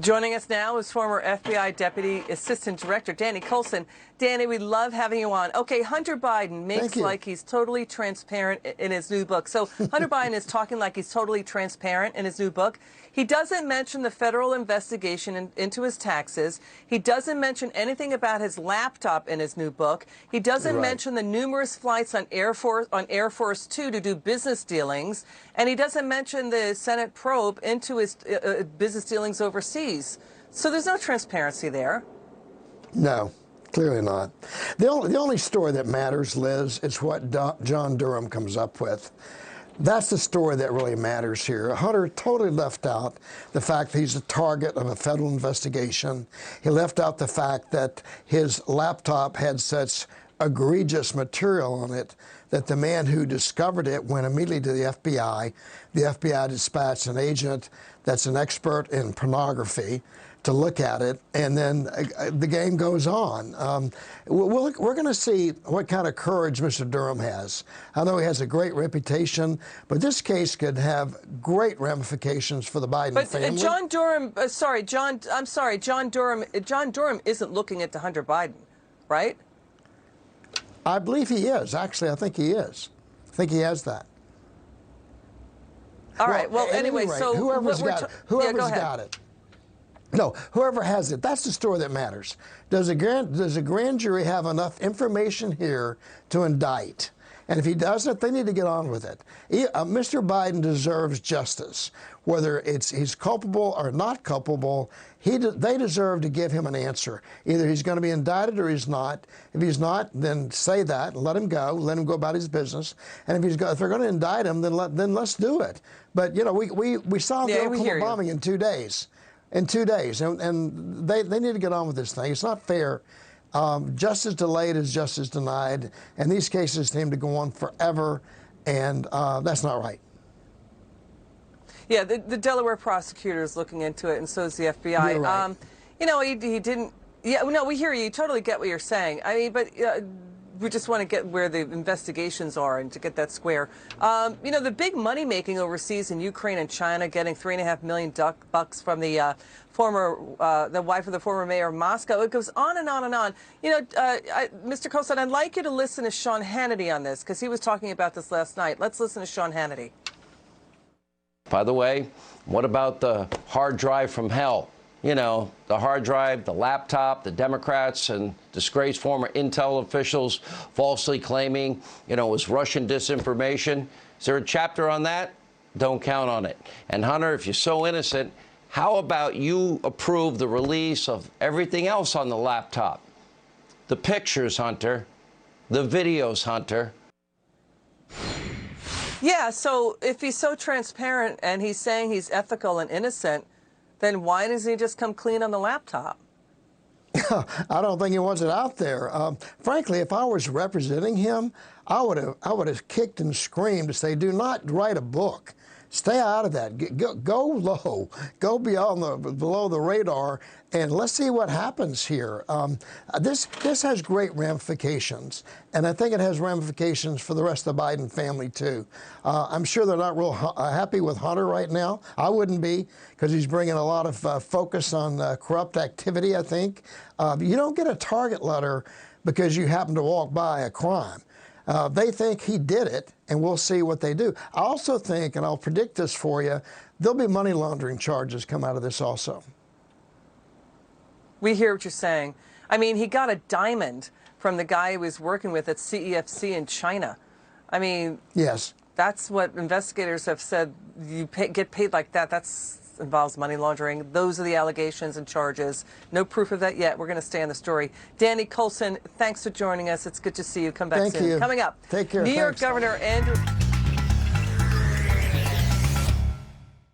Joining us now is former FBI Deputy Assistant Director Danny Coulson. Danny, we love having you on. Okay, Hunter Biden makes like he's totally transparent in his new book. So Hunter Biden is talking like he's totally transparent in his new book. He doesn't mention the federal investigation into his taxes. He doesn't mention anything about his laptop in his new book. He doesn't mention the numerous flights on Air Force Two to do business dealings. And he doesn't mention the Senate probe into his business dealings overseas. So there's no transparency there. No, clearly not. The only story that matters, Liz, is what John Durham comes up with. That's the story that really matters here. Hunter totally left out the fact that he's a target of a federal investigation. He left out the fact that his laptop had such egregious material on it that the man who discovered it went immediately to the FBI. The FBI dispatched an agent that's an expert in pornography to look at it, and then the game goes on. We're going to see what kind of courage Mr. Durham has. I know he has a great reputation, but this case could have great ramifications for the Biden family. John Durham, John Durham isn't looking into Hunter Biden, right? I believe he is. Actually, I think he is. I think he has that. All right. Well, anyway, rate, so whoever's got it. No, whoever has it, that's the story that matters. Does a grand jury have enough information here to indict? And if he doesn't, they need to get on with it. Mr. Biden deserves justice. Whether he's culpable or not culpable, they deserve to give him an answer. Either he's going to be indicted or he's not. If he's not, then say that and let him go about his business. And if they're going to indict him, then let's do it. But you know, we saw the Oklahoma bombing in 2 days. And they need to get on with this thing. It's not fair. Justice delayed is justice denied, and these cases seem to go on forever, and that's not right. Yeah, the Delaware prosecutor is looking into it, and so is the FBI. You're right. You know, he didn't. Yeah, no, we hear you. Totally get what you're saying. I mean, but we just want to get where the investigations are and to get that square. You know, the big money making overseas in Ukraine and China, getting $3.5 million from the the wife of the former mayor of Moscow. It goes on and on and on. You know, Mr. Coulson, I'd like you to listen to Sean Hannity on this because he was talking about this last night. Let's listen to Sean Hannity. By the way, what about the hard drive from hell? You know, the hard drive, the laptop, the Democrats and disgraced former intel officials falsely claiming, you know, it was Russian disinformation. Is there a chapter on that? Don't count on it. And Hunter, if you're so innocent, how about you approve the release of everything else on the laptop? The pictures, Hunter. The videos, Hunter. Yeah, so if he's so transparent and he's saying he's ethical and innocent, then why doesn't he just come clean on the laptop? I don't think he wants it out there. Frankly, if I was representing him, I would have kicked and screamed to say, do not write a book. Stay out of that. Go low. Go below the radar, and let's see what happens here. This has great ramifications, and I think it has ramifications for the rest of the Biden family, too. I'm sure they're not real happy with Hunter right now. I wouldn't be, because he's bringing a lot of focus on corrupt activity, I think. You don't get a target letter because you happen to walk by a crime. They think he did it, and we'll see what they do. I also think, and I'll predict this for you, there'll be money laundering charges come out of this also. We hear what you're saying. I mean, he got a diamond from the guy he was working with at CEFC in China. I mean, yes, that's what investigators have said. You get paid like that. That's involves money laundering. Those are the allegations and charges. No proof of that yet. We're going to stay on the story. Danny Coulson, thanks for joining us. It's good to see you. Come back soon. Thank you. Coming up, Take care. New York Governor Andrew...